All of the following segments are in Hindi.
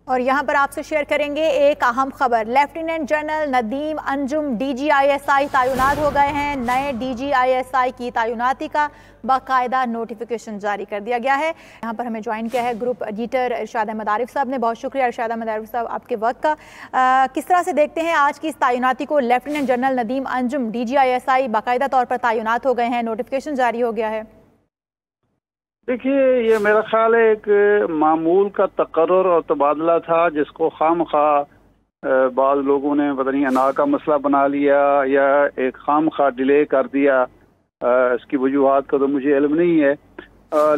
और यहाँ पर आपसे शेयर करेंगे एक अहम खबर। Lieutenant general Nadeem Anjum DGISI तैनात हो गए हैं। नए DGISI की तैनाती का बाकायदा नोटिफिकेशन जारी कर दिया गया है। यहाँ पर हमें ज्वाइन किया है ग्रुप एडिटर इरशाद अहमद आरिफ साहब ने। बहुत शुक्रिया इरशाद अहमद आरिफ साहब आपके वक्त का। किस तरह से देखते हैं आज की इस तैनाती को? Lieutenant general Nadeem Anjum DGISI बाकायदा तौर पर तैनात हो गए हैं, नोटिफिकेशन जारी हो गया है। देखिए, ये मेरा ख्याल है एक मामूल का तकर्रुर और तबादला था, जिसको खामखा बाद लोगों ने पता नहीं अना का मसला बना लिया या एक खामखा डिले कर दिया। इसकी वजूहात का तो मुझे इल्म नहीं है,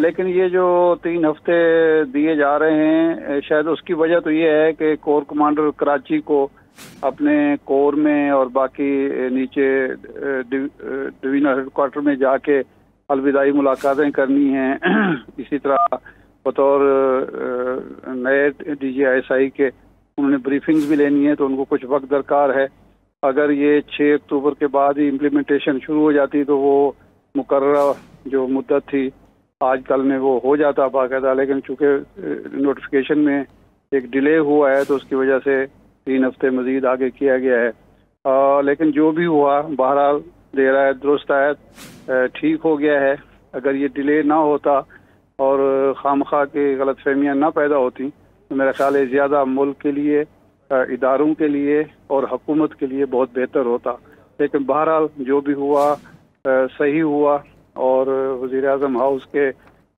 लेकिन ये जो 3 हफ्ते दिए जा रहे हैं, शायद उसकी वजह तो ये है कि कोर कमांडर कराची को अपने कोर में और बाकी नीचे डिवीजनल हेडक्वार्टर में जाके अलविदाई मुलाकातें करनी हैं। इसी तरह बतौर नए DGISI के उन्होंने ब्रीफिंग्स भी लेनी है, तो उनको कुछ वक्त दरकार है। अगर ये 6 अक्टूबर के बाद ही इम्प्लीमेंटेशन शुरू हो जाती तो वो मुकर्ररा जो मुद्दत थी आज कल में वो हो जाता बाकायदा, लेकिन चूँकि नोटिफिकेशन में एक डिले हुआ है तो उसकी वजह से 3 हफ्ते मजीद आगे किया गया है। लेकिन जो भी हुआ बहरहाल देर आए दुरुस्त आए, ठीक हो गया है। अगर ये डिले ना होता और खामखा की गलत फहमियाँ ना पैदा होती तो मेरा ख्याल है ज़्यादा मुल्क के लिए, इदारों के लिए और हुकूमत के लिए बहुत बेहतर होता। लेकिन बहरहाल जो भी हुआ सही हुआ, और वज़ीर आज़म हाउस के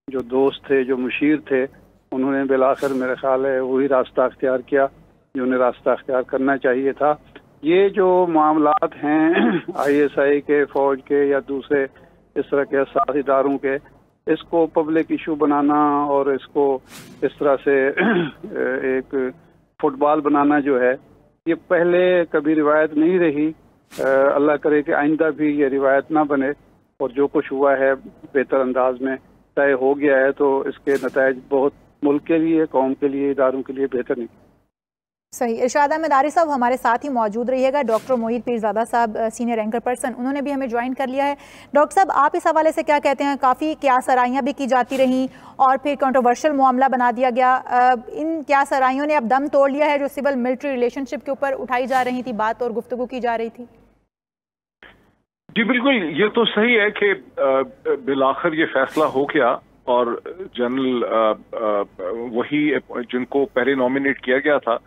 जो दोस्त थे, जो मुशीर थे, उन्होंने बिलाखिर मेरा ख्याल है वही रास्ता अख्तियार किया जो उन्हें रास्ता अख्तियार करना चाहिए था। ये जो मामलात हैं ISI के, फौज के या दूसरे इस तरह के साथ इदारों के, इसको पब्लिक इशू बनाना और इसको इस तरह से एक फुटबॉल बनाना जो है, ये पहले कभी रिवायत नहीं रही। अल्लाह करे कि आइंदा भी ये रिवायत ना बने, और जो कुछ हुआ है बेहतर अंदाज में तय हो गया है, तो इसके नतायज बहुत मुल्क के लिए, कौम के लिए, इदारों के लिए बेहतर नहीं। सही। इरशाद अहमद आरिफ साहब हमारे साथ ही मौजूद रहिएगा। डॉक्टर मोहित पीरजादा साहब सीनियर एंकर पर्सन, उन्होंने भी हमें ज्वाइन कर लिया है। डॉक्टर साहब, आप इस हवाले से क्या कहते हैं? काफ़ी क्यासराइयाँ भी की जाती रहीं और फिर कंट्रोवर्शियल मामला बना दिया गया। इन क्यासराइयों ने अब दम तोड़ लिया है जो सिविल मिलिट्री रिलेशनशिप के ऊपर उठाई जा रही थी बात और गुफ्तगू की जा रही थी। जी बिल्कुल, ये तो सही है कि बिलाखिर ये फैसला हो गया और जनरल वही जिनको पहले नॉमिनेट किया गया था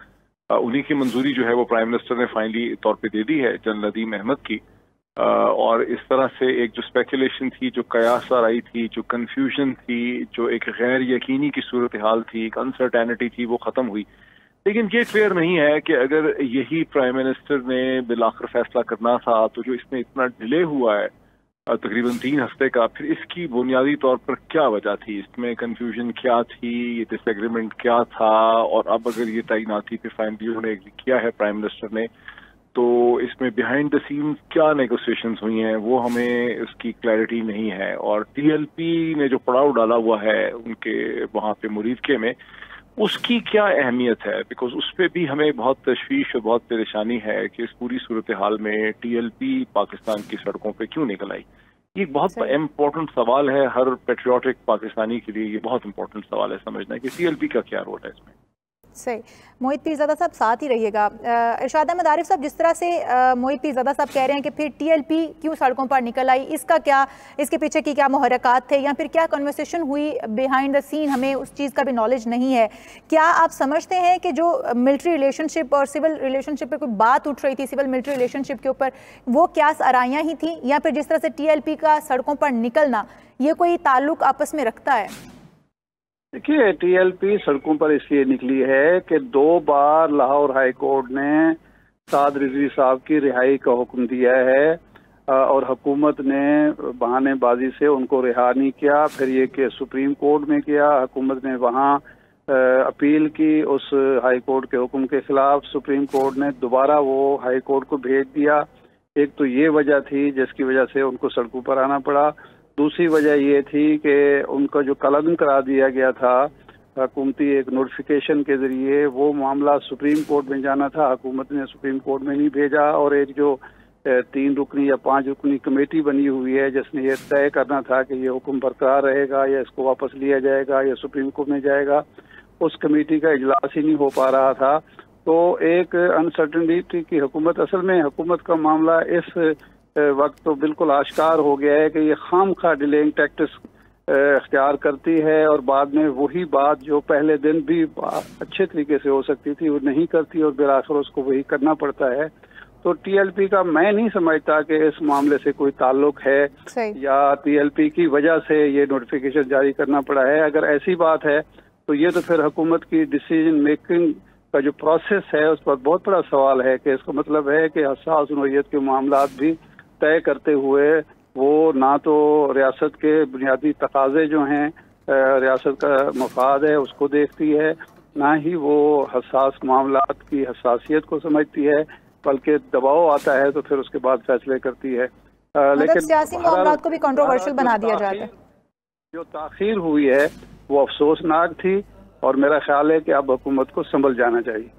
उन्हीं की मंजूरी जो है वो प्राइम मिनिस्टर ने फाइनली तौर पे दे दी है, जनरल नदीम अहमद की। और इस तरह से एक जो स्पेकुलेशन थी, जो कयास आई थी, जो कंफ्यूजन थी, जो एक गैर यकीनी की सूरत हाल थी, एक अनसर्टेनिटी थी, वो खत्म हुई। लेकिन ये क्लियर नहीं है कि अगर यही प्राइम मिनिस्टर ने बिलाखिर फैसला करना था, तो जो इसमें इतना डिले हुआ है तकरीबन 3 हफ्ते का, फिर इसकी बुनियादी तौर पर क्या वजह थी, इसमें कंफ्यूजन क्या थी, ये डिसएग्रीमेंट क्या था, और अब अगर ये तैनाती पे फाइनली उन्होंने किया है प्राइम मिनिस्टर ने, तो इसमें बिहाइंड द सीन्स क्या नेगोशिएशंस हुई हैं वो हमें उसकी क्लैरिटी नहीं है। और TLP ने जो पड़ाव डाला हुआ है उनके वहाँ पे मुरीदके में, उसकी क्या अहमियत है, बिकॉज उस पर भी हमें बहुत तशवीश और बहुत परेशानी है कि इस पूरी सूरत हाल में TLP पाकिस्तान की सड़कों पे क्यों निकल आई। ये बहुत इम्पोर्टेंट सवाल है, हर पेट्रियाटिक पाकिस्तानी के लिए ये बहुत इम्पोर्टेंट सवाल है समझना कि TLP का क्या रोल है इसमें। सही। मोहित पीरजादा साहब साथ ही रहिएगा। इरशाद अहमद आरिफ साहब, जिस तरह से मोहित पीरजादा साहब कह रहे हैं कि फिर TLP क्यों सड़कों पर निकल आई, इसका क्या, इसके पीछे की क्या मुहर्रकात थे या फिर क्या कन्वर्सेशन हुई बिहाइंड द सीन, हमें उस चीज़ का भी नॉलेज नहीं है। क्या आप समझते हैं कि जो मिलिट्री रिलेशनशिप और सिविल रिलेशनशिप पर कोई बात उठ रही थी, सिविल मिलिट्री रिलेशनशिप के ऊपर, वो क्या आराइयाँ ही थी, या फिर जिस तरह से TLP का सड़कों पर निकलना ये कोई ताल्लुक आपस में रखता है? देखिए, TLP सड़कों पर इसलिए निकली है कि 2 बार लाहौर हाई कोर्ट ने साद रिजवी साहब की रिहाई का हुक्म दिया है और हुकूमत ने बहानेबाजी से उनको रिहा नहीं किया। फिर ये कि सुप्रीम कोर्ट में किया, हुकूमत ने वहाँ अपील की उस हाई कोर्ट के हुक्म के खिलाफ। सुप्रीम कोर्ट ने दोबारा वो हाई कोर्ट को भेज दिया। एक तो ये वजह थी जिसकी वजह से उनको सड़कों पर आना पड़ा। दूसरी वजह ये थी कि उनका जो कलम करा दिया गया था हुकूमती एक नोटिफिकेशन के जरिए, वो मामला सुप्रीम कोर्ट में जाना था, हुकूमत ने सुप्रीम कोर्ट में नहीं भेजा। और एक जो 3 रुकनी या 5 रुकनी कमेटी बनी हुई है जिसने ये तय करना था कि ये हुक्म बरकरार रहेगा या इसको वापस लिया जाएगा या सुप्रीम कोर्ट में जाएगा, उस कमेटी का इजलास ही नहीं हो पा रहा था। तो एक अनसर्टेनिटी की हुकूमत, असल में हुकूमत का मामला इस वक्त तो बिल्कुल आश्कार हो गया है कि ये खामखा डिलेइंग टैक्टिक्स इख्तियार करती है और बाद में वही बात जो पहले दिन भी अच्छे तरीके से हो सकती थी वो नहीं करती और फिर आखिर उसको वही करना पड़ता है। तो टीएलपी का मैं नहीं समझता कि इस मामले से कोई ताल्लुक है या टीएलपी की वजह से ये नोटिफिकेशन जारी करना पड़ा है। अगर ऐसी बात है तो ये तो फिर हुकूमत की डिसीजन मेकिंग का जो प्रोसेस है उस पर बहुत बड़ा सवाल है कि इसका मतलब है कि हसास नौइयत के मामला भी तय करते हुए वो ना तो रियासत के बुनियादी तकाजे जो हैं रियासत का मफाद है उसको देखती है, ना ही वो हसास मामलात की हसासियत को समझती है, बल्कि दबाव आता है तो फिर उसके बाद फैसले करती है। लेकिन सियासी मामलात को भी कंट्रोवर्शियल बना दिया जाता है। जो ताखीर हुई है वो अफसोसनाक थी और मेरा ख्याल है कि अब हुकूमत को संभल जाना चाहिए।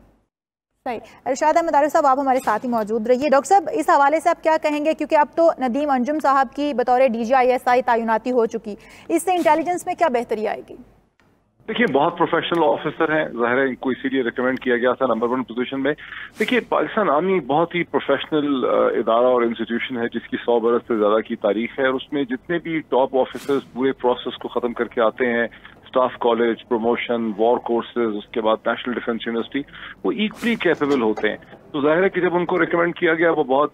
सही। इरशाद अहमद आरिफ साहब, आप हमारे साथ ही मौजूद रहिए। डॉक्टर साहब, इस हवाले से आप क्या कहेंगे, क्योंकि अब तो नदीम अंजुम साहब की बतौर DGISI तैनाती हो चुकी, इससे इंटेलिजेंस में क्या बेहतरी आएगी? देखिए, बहुत प्रोफेशनल ऑफिसर हैं, ज़ाहिर है इनको इसीलिए रिकमेंड किया गया था नंबर 1 पोजीशन में। देखिए, पाकिस्तान आर्मी बहुत ही प्रोफेशनल इदारा और इंस्टीट्यूशन है जिसकी 100 बरस से ज़्यादा की तारीख है और उसमें जितने भी टॉप ऑफिसर्स पूरे प्रोसेस को ख़त्म करके आते हैं, staff college, promotion, war courses, उसके बाद नेशनल डिफेंस यूनिवर्सिटी, वो इक्वली कैपेबल होते हैं। तो जाहिर है कि जब उनको रिकमेंड किया गया वो बहुत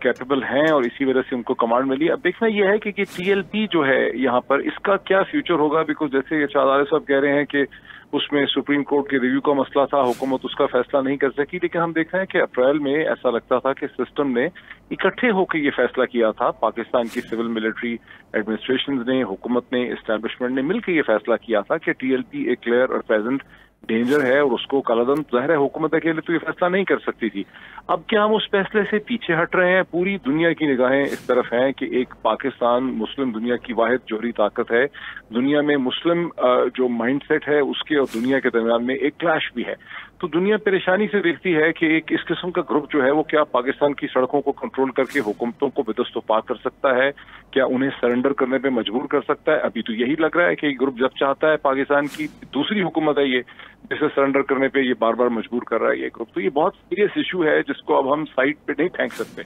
कैपेबल हैं और इसी वजह से उनको कमांड मिली। अब देखना यह है कि TLP जो है यहाँ पर इसका क्या फ्यूचर होगा, बिकॉज जैसे इरशाद आरिफ साहब कह रहे हैं कि उसमें सुप्रीम कोर्ट के रिव्यू का मसला था, हुकूमत उसका फैसला नहीं कर सकी, लेकिन हम देख रहे हैं कि अप्रैल में ऐसा लगता था कि सिस्टम ने इकट्ठे होकर ये फैसला किया था, पाकिस्तान की सिविल मिलिट्री एडमिनिस्ट्रेशन ने, हुकूमत ने, एस्टैब्लिशमेंट ने मिलकर ये फैसला किया था कि TLP एक क्लियर और प्रेजेंट डेंजर है और उसको कलादम, ज़ाहिर है हुकूमत अकेले तो ये फैसला नहीं कर सकती थी। अब क्या हम उस फैसले से पीछे हट रहे हैं? पूरी दुनिया की निगाहें इस तरफ हैं कि एक पाकिस्तान मुस्लिम दुनिया की वाहिद जोहरी ताकत है, दुनिया में मुस्लिम जो माइंडसेट है उसके और दुनिया के दरमियान में एक क्लैश भी है। तो दुनिया परेशानी से देखती है कि एक इस किस्म का ग्रुप जो है वो क्या पाकिस्तान की सड़कों को कंट्रोल करके हुकूमतों को बेदस्तु पाक कर सकता है, क्या उन्हें सरेंडर करने पे मजबूर कर सकता है? अभी तो यही लग रहा है कि ग्रुप जब चाहता है, पाकिस्तान की दूसरी हुकूमत है ये जिसे सरेंडर करने पे ये बार बार मजबूर कर रहा है ये ग्रुप। तो ये बहुत सीरियस इशू है जिसको अब हम साइड पे नहीं फेंक सकते।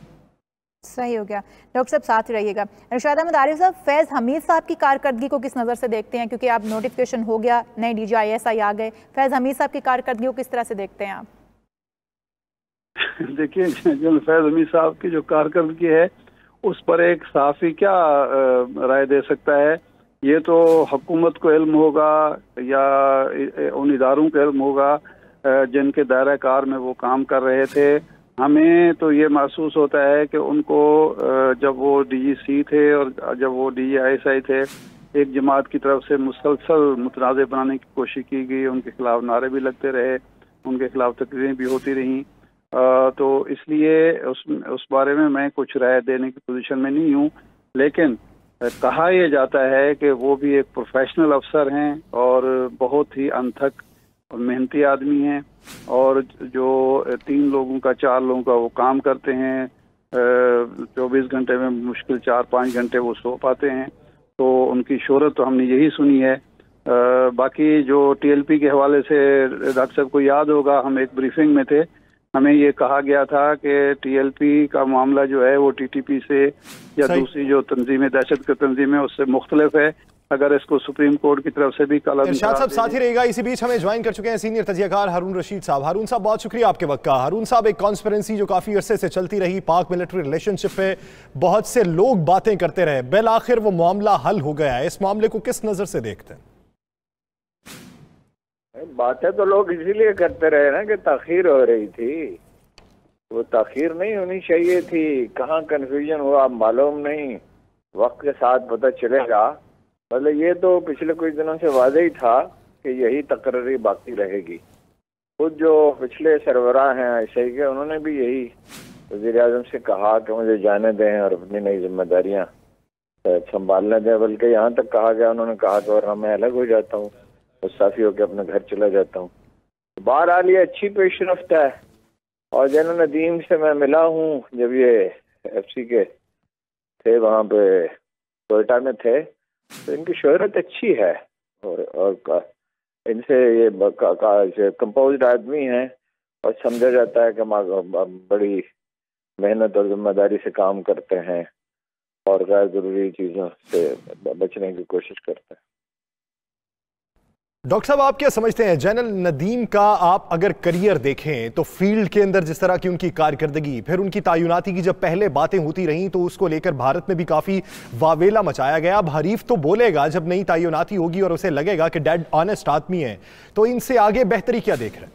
सही हो गया। डॉक्टर साहब साथ ही रहिएगा। इरशाद अहमद आरिफ साहब, फैज़ हमीद साहब की कारकर्दगी को किस नज़र से देखते हैं, क्योंकि आप नोटिफिकेशन हो गया, नए DGISI आ गए, फैज़ हमीद साहब की कारकर्दगी को किस तरह से देखते हैं आप? देखिए, जनरल फैज़ हमीद साहब की जो कारकर्दगी है उस पर एक सहाफ़ी क्या राय दे सकता है? ये तो हुकूमत को इल्म होगा या उन इदारों को इल्म होगा जिनके दायरा कार में वो काम कर रहे थे। हमें तो ये महसूस होता है कि उनको जब वो DGC थे और जब वो DGISI थे, एक जमात की तरफ से मुसलसल मुतनाज़ बनाने की कोशिश की गई, उनके खिलाफ नारे भी लगते रहे, उनके खिलाफ तकरीरें भी होती रहीं। तो इसलिए उस बारे में मैं कुछ राय देने की पोजीशन में नहीं हूँ, लेकिन कहा यह जाता है कि वो भी एक प्रोफेशनल अफसर हैं और बहुत ही अनथक और मेहनती आदमी हैं और जो 3 लोगों का 4 लोगों का वो काम करते हैं, 24 घंटे में मुश्किल 4-5 घंटे वो सो पाते हैं। तो उनकी शोहरत तो हमने यही सुनी है। बाकी जो TLP के हवाले से डॉक्टर साहब को याद होगा, हम एक ब्रीफिंग में थे, हमें ये कहा गया था कि TLP का मामला जो है वो TTP से या दूसरी जो तंजीमें, दहशतगर्द तंजीमें, उससे मुख्तलिफ है। अगर इसको सुप्रीम कोर्ट की तरफ से भी कल इरशाद साहब साथ ही रहेगा। इसी बीच हमें ज्वाइन कर चुके हैं सीनियर तजियाकार हारून रशीद साहब। हारून साहब, बहुत शुक्रिया आपके वक्त का। हारून साहब, एक कॉन्स्पिरेंसी जो काफी अरसे से चलती रही, पाक मिलिट्री रिलेशनशिप पे बहुत से लोग बातें करते रहे, बिल आखिर वो मामला हल हो गया है, इस मामले को किस नजर से देखते हैं? बातें तो लोग इसीलिए करते रहे ना कि ताखीर हो रही थी, वो ताखीर नहीं होनी चाहिए थी। कहाँ कन्फ्यूजन हुआ मालूम नहीं, वक्त के साथ पता चलेगा। मतलब ये तो पिछले कुछ दिनों से वादे ही था कि यही तकर्री बाकी रहेगी। खुद जो पिछले सरबराह हैं ISI के, उन्होंने भी यही वज़ीर-ए-आज़म से कहा कि मुझे जाने दें और अपनी नई जिम्मेदारियां संभालने दें। बल्कि यहाँ तक कहा गया, उन्होंने कहा कि वरना मैं अलग हो जाता हूँ, मुस्ताफी होकर अपने घर चला जाता हूँ। बहरहाल ये अच्छी पेशरफ्त है। और जनरल नदीम से मैं मिला हूँ जब ये FC के थे, वहाँ पे कोयटा में थे, तो इनकी शोहरत अच्छी है और इनसे ये कंपोज्ड आदमी हैं और समझा जाता है कि बड़ी मेहनत और जिम्मेदारी से काम करते हैं और गैर जरूरी चीज़ों से बचने की कोशिश करते हैं। डॉक्टर साहब, आप क्या समझते हैं जनरल नदीम का, आप अगर करियर देखें तो फील्ड के अंदर जिस तरह की उनकी कारकर्दगी, फिर उनकी तैनाती की जब पहले बातें होती रहीं तो उसको लेकर भारत में भी काफी वावेला मचाया गया। अब हरीफ तो बोलेगा जब नई तैनाती होगी और उसे लगेगा कि डेड ऑनेस्ट आदमी है, तो इनसे आगे बेहतरी क्या देख रहे हैं?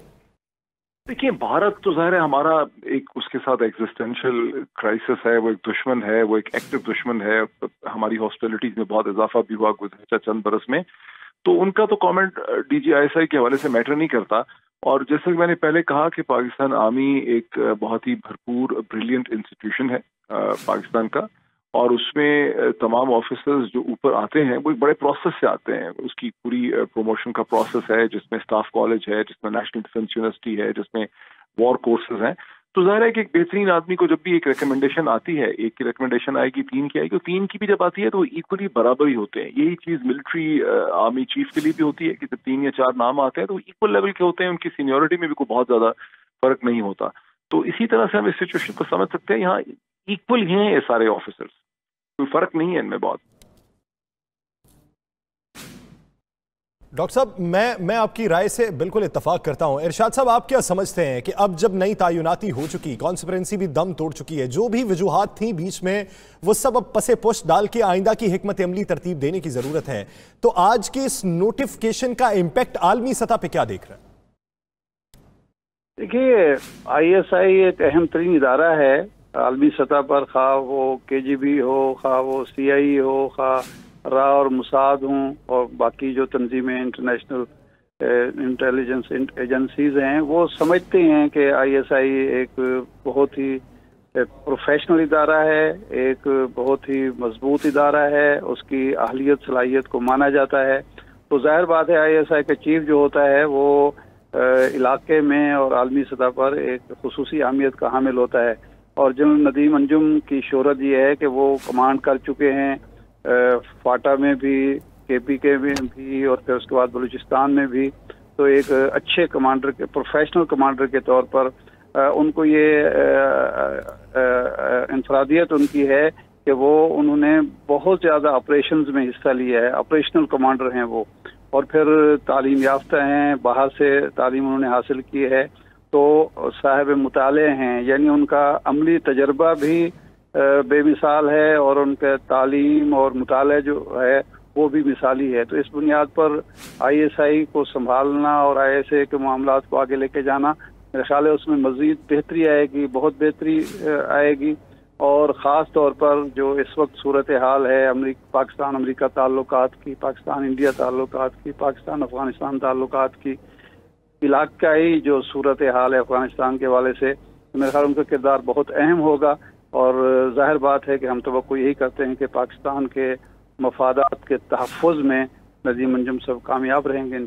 देखिए, भारत तो जाहिर है हमारा एक उसके साथ एग्जिस्टेंशियल क्राइसिस है, वो एक दुश्मन है, वो एक एक्टिव दुश्मन है। हमारी हॉस्पिटलिटीज में बहुत इजाफा भी हुआ गुज़श्ता चंद बरस में, तो उनका तो कमेंट DGISI के हवाले से मैटर नहीं करता। और जैसे कि मैंने पहले कहा कि पाकिस्तान आर्मी एक बहुत ही भरपूर ब्रिलियंट इंस्टीट्यूशन है पाकिस्तान का, और उसमें तमाम ऑफिसर्स जो ऊपर आते हैं वो एक बड़े प्रोसेस से आते हैं। उसकी पूरी प्रमोशन का प्रोसेस है, जिसमें स्टाफ कॉलेज है, जिसमें नेशनल डिफेंस यूनिवर्सिटी है, जिसमें वॉर कोर्सेज हैं। तो जाहिर है कि एक बेहतरीन आदमी को जब भी एक रिकमेंडेशन आती है, एक की रिकमेंडेशन आएगी, तीन की आएगी, तीन की भी जब आती है तो इक्वली बराबर ही होते हैं। यही चीज मिलिट्री आर्मी चीफ के लिए भी होती है कि जब 3 या 4 नाम आते हैं तो इक्वल लेवल के होते हैं, उनकी सीनियोरिटी में भी कोई बहुत ज्यादा फर्क नहीं होता। तो इसी तरह से हम इस सिचुएशन को समझ सकते हैं, यहाँ इक्वल ही हैं ये सारे ऑफिसर्स, कोई फर्क नहीं है इनमें बहुत। डॉक्टर साहब, मैं आपकी राय से बिल्कुल इत्तफाक करता हूं। इरशाद साहब, आप क्या समझते हैं कि अब जब नई तैनाती हो चुकी, कॉन्स्पिरेंसी भी दम तोड़ चुकी है, जो भी वजूहात थी बीच में वो सब अब पसे पुष्ट डाल के आइंदा की हिकमत अमली तरतीब देने की जरूरत है, तो आज के इस नोटिफिकेशन का इम्पैक्ट आलमी सतह पर क्या देख रहे हैं? देखिए, ISI एक अहम तरीन इदारा है आलमी सतह पर, खा वो KGB हो, खा वो CIA हो, खा रा और मुसाद हों और बाकी जो तंजीमें इंटरनेशनल इंटेलिजेंस एजेंसीज हैं, वो समझते हैं कि ISI एक बहुत ही प्रोफेशनल इदारा है, एक बहुत ही मजबूत इदारा है, उसकी अहलियत सलाहियत को माना जाता है। तो जाहिर बात है ISI का चीफ जो होता है वो इलाके में और आलमी सतह पर एक खुसूसी अहमियत का हामिल होता है। और जनरल नदीम अंजुम की शोहरत ये है कि वो कमांड कर चुके हैं फाटा में भी, KPK में भी और फिर उसके बाद बलूचिस्तान में भी। तो एक अच्छे कमांडर के, प्रोफेशनल कमांडर के तौर पर उनको ये इंफरादियत उनकी है कि उन्होंने बहुत ज़्यादा ऑपरेशंस में हिस्सा लिया है, ऑपरेशनल कमांडर हैं वो, और फिर तालीम याफ्ता हैं, बाहर से तालीम उन्होंने हासिल की है, तो साहिब मुताले हैं, यानी उनका अमली तजर्बा भी बेमिसाल है और उनका तालीम और मुताले जो है वो भी मिसाली है। तो इस बुनियाद पर ISI को संभालना और ISI के मामलात को आगे लेके जाना, मेरे ख्याल है उसमें मज़ीद बेहतरी आएगी, बहुत बेहतरी आएगी। और ख़ास तौर पर जो इस वक्त सूरत हाल है पाकिस्तान अमरीका ताल्लुकात की, पाकिस्तान इंडिया ताल्लुकात की, पाकिस्तान अफगानिस्तान ताल्लुकात की, इलाकाई जो सूरत हाल है अफगानिस्तान के हवाले से, मेरे ख्याल उनका किरदार बहुत अहम होगा। और जाहिर बात है कि हम तवक्को यही करते हैं कि पाकिस्तान के मफादात के तहफ़्फ़ुज़ में नदीम अंजुम सब कामयाब रहेंगे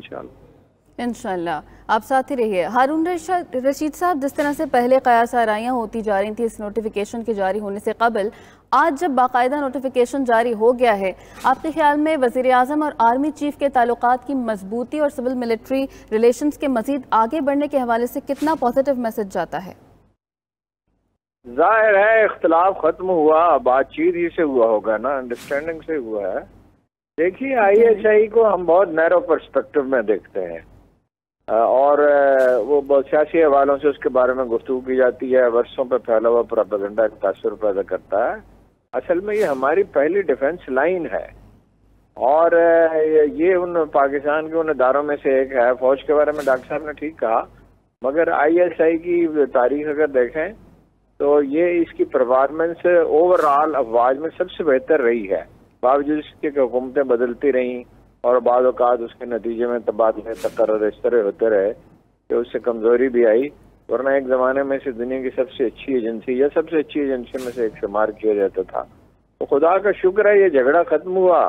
इंशाअल्लाह। आप साथ ही रहिए। हारून रशीद साहब, जिस तरह से पहले कयास आराइयाँ होती जा रही थी इस नोटिफिकेशन के जारी होने से कबल, आज जब बाकायदा नोटिफिकेशन जारी हो गया है, आपके ख्याल में वज़ीर आज़म और आर्मी चीफ के ताल्लुकात की मजबूती और सिविल मिलिट्री रिलेशंस के मजीद आगे बढ़ने के हवाले से कितना पॉजिटिव मैसेज जाता है? जाहिर है इख्तिलाफ खत्म हुआ, बातचीत ही से हुआ होगा ना, अंडरस्टैंडिंग से हुआ है। देखिए, ISI को हम बहुत नैरो पर्सपेक्टिव में देखते हैं और वो बहुत सियासी हवालों से उसके बारे में गुफ्तगू की जाती है, वर्षों पे फैला हुआ प्रोपेगेंडा एक तासुर पैदा करता है। असल में ये हमारी पहली डिफेंस लाइन है और ये उन पाकिस्तान के उन इदारों में से एक है। फौज के बारे में डॉक्टर साहब ने ठीक कहा, मगर ISI की तारीख अगर देखें तो ये इसकी परफॉर्मेंस ओवरऑल अफवाज में सबसे बेहतर रही है, बावजूद इसके हुकूमतें बदलती रहीं और बाद औक़ात उसके नतीजे में तबादले तकर्रुर इस तरह होते रहे कि उससे कमज़ोरी भी आई, वरना एक ज़माने में से दुनिया की सबसे अच्छी एजेंसी या सबसे अच्छी एजेंसी में से एक शुमार किया जाता था। तो खुदा का शुक्र है ये झगड़ा ख़त्म हुआ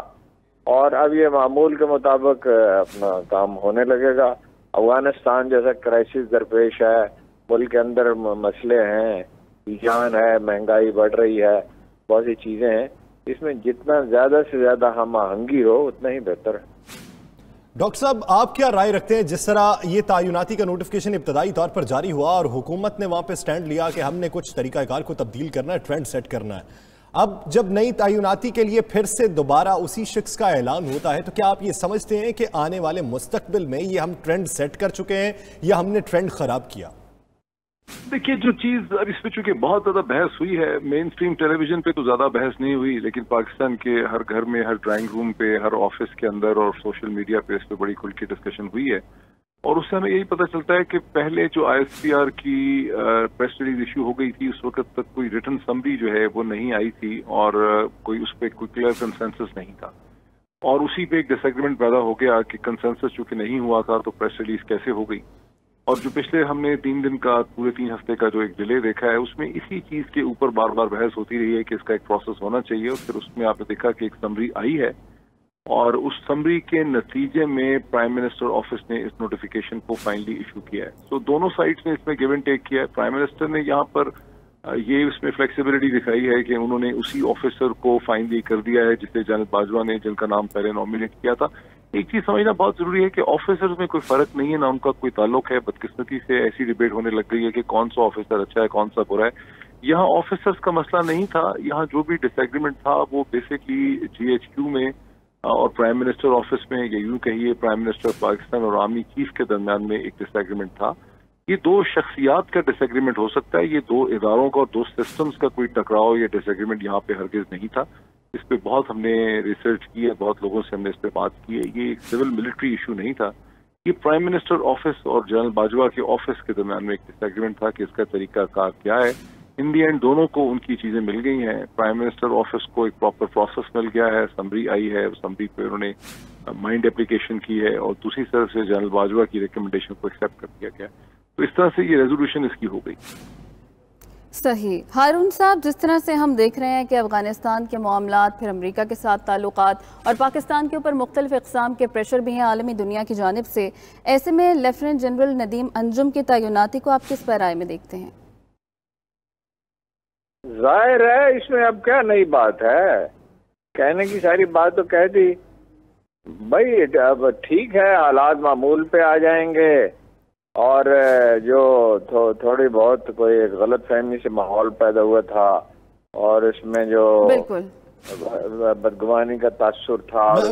और अब ये मामूल के मुताबिक अपना काम होने लगेगा। अफगानिस्तान जैसा क्राइसिस दरपेश है, मुल्क के अंदर मसले हैं, जान है, महंगाई बढ़ रही है, बहुत सी चीज़ें हैं, इसमें जितना ज़्यादा से ज़्यादा हम आहंगी हो उतना ही बेहतर है। डॉक्टर साहब, आप क्या राय रखते हैं, जिस तरह ये तैनाती का नोटिफिकेशन इब्तदाई तौर पर जारी हुआ और हुकूमत ने वहां पे स्टैंड लिया कि हमने कुछ तरीकाकार को तब्दील करना है, ट्रेंड सेट करना है, अब जब नई तैनाती के लिए फिर से दोबारा उसी शख्स का ऐलान होता है, तो क्या आप ये समझते हैं कि आने वाले मुस्तकबिल में ये हम ट्रेंड सेट कर चुके हैं या हमने ट्रेंड खराब किया? देखिए, जो चीज अब इसमें चूंकि बहुत ज्यादा बहस हुई है, मेन स्ट्रीम टेलीविजन पे तो ज्यादा बहस नहीं हुई, लेकिन पाकिस्तान के हर घर में, हर ड्राइंग रूम पे, हर ऑफिस के अंदर और सोशल मीडिया पे इस पे बड़ी खुल की डिस्कशन हुई है। और उससे हमें यही पता चलता है कि पहले जो ISPR की प्रेस रिलीज इशू हो गई थी, उस वक्त तक कोई रिटन समरी जो है वो नहीं आई थी और कोई उस पर कोई क्लियर कंसेंसस नहीं था, और उसी पे एक डिसएग्रीमेंट पैदा हो गया कि कंसेंसस चूंकि नहीं हुआ था तो प्रेस रिलीज कैसे हो गई। और जो पिछले हमने 3 दिन का, पूरे 3 हफ्ते का जो एक डिले देखा है, उसमें इसी चीज के ऊपर बार बार बहस होती रही है कि इसका एक प्रोसेस होना चाहिए। और फिर उसमें आपने देखा कि एक समरी आई है और उस समरी के नतीजे में प्राइम मिनिस्टर ऑफिस ने इस नोटिफिकेशन को फाइनली इशू किया है। तो दोनों साइड्स ने इसमें गिव एंड टेक किया है। प्राइम मिनिस्टर ने यहाँ पर ये उसमें फ्लेक्सिबिलिटी दिखाई है कि उन्होंने उसी ऑफिसर को फाइनली कर दिया है जिसे जैनब बाजवा ने, जिनका नाम पहले नॉमिनेट किया था। एक चीज समझना बहुत जरूरी है कि ऑफिसर्स में कोई फर्क नहीं है, ना उनका कोई ताल्लुक है। बदकिस्मती से ऐसी डिबेट होने लग गई है कि कौन सा ऑफिसर अच्छा है, कौन सा बुरा है। यहाँ ऑफिसर्स का मसला नहीं था, यहाँ जो भी डिसएग्रीमेंट था वो बेसिकली GHQ में और प्राइम मिनिस्टर ऑफिस में, या यूं कहिए प्राइम मिनिस्टर पाकिस्तान और आर्मी चीफ के दरमियान में एक डिसएग्रीमेंट था। ये 2 शख्सियात का डिसएग्रीमेंट हो सकता है, ये 2 इदारों का और 2 सिस्टम्स का कोई टकराव या डिसएग्रीमेंट यहाँ पे हरगिज नहीं था। इस पे बहुत हमने रिसर्च की है, बहुत लोगों से हमने इस पे बात की है। ये एक सिविल मिलिट्री इशू नहीं था, ये प्राइम मिनिस्टर ऑफिस और जनरल बाजवा के ऑफिस के दरमियान में एक डिसएग्रीमेंट था कि इसका तरीकाकार क्या है। इन दी एंड दोनों को उनकी चीजें मिल गई हैं। प्राइम मिनिस्टर ऑफिस को एक प्रॉपर प्रोसेस मिल गया है, समरी आई है, समरी पे उन्होंने माइंड एप्लीकेशन की है और दूसरी तरफ से जनरल बाजवा की रिकमेंडेशन को एक्सेप्ट कर दिया गया। तो इस तरह से ये रेजोल्यूशन इसकी हो गई। सही। हारून साहब, जिस तरह से हम देख रहे हैं कि अफगानिस्तान के मामलात, फिर अमेरिका के साथ ताल्लुकात और पाकिस्तान के ऊपर मुख्तलिफ इक़साम के प्रेशर भी हैं आलमी दुनिया की जानिब से, ऐसे में लेफ्टिनेंट जनरल नदीम अंजुम की तैनाती को आप किस पैराए में देखते हैं? जाहिर है इसमें अब क्या नई बात है, कहने की सारी बात तो कह दी भाई। अब ठीक है, हालात मामूल पे आ जाएंगे और जो थोड़ी बहुत कोई गलत फहमी से माहौल पैदा हुआ था और इसमें जो बिल्कुल बदगुमानी का तासुर था।